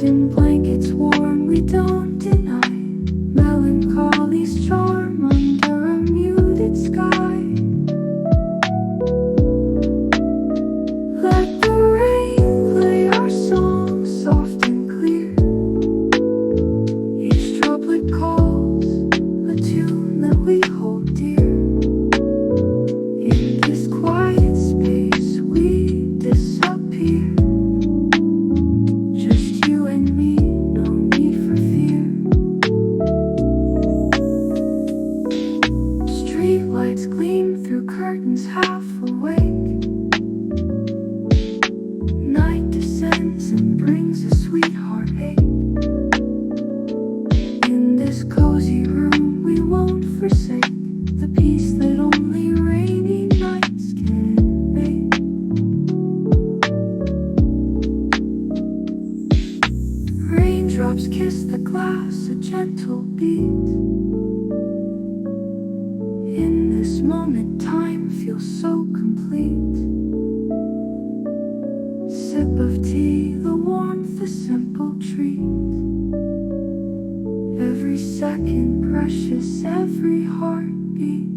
in blankets warm, we don't deny melancholy's charm under a muted sky. Let the rain play our song soft and clear. Each droplet calls a tune that we hold dear. In this quiet space we disappear. Just you and me, no need for fear. Streetlights gleam through curtains half awake. Night descends and brings a sweet heartache. In this cozy room we won't forsake the peace that only rainy nights can make. Raindrops kiss the glass, a gentle beat. In this moment time feels so complete. Sip of tea, the warmth, a simple treat. Every second precious, every heartbeat.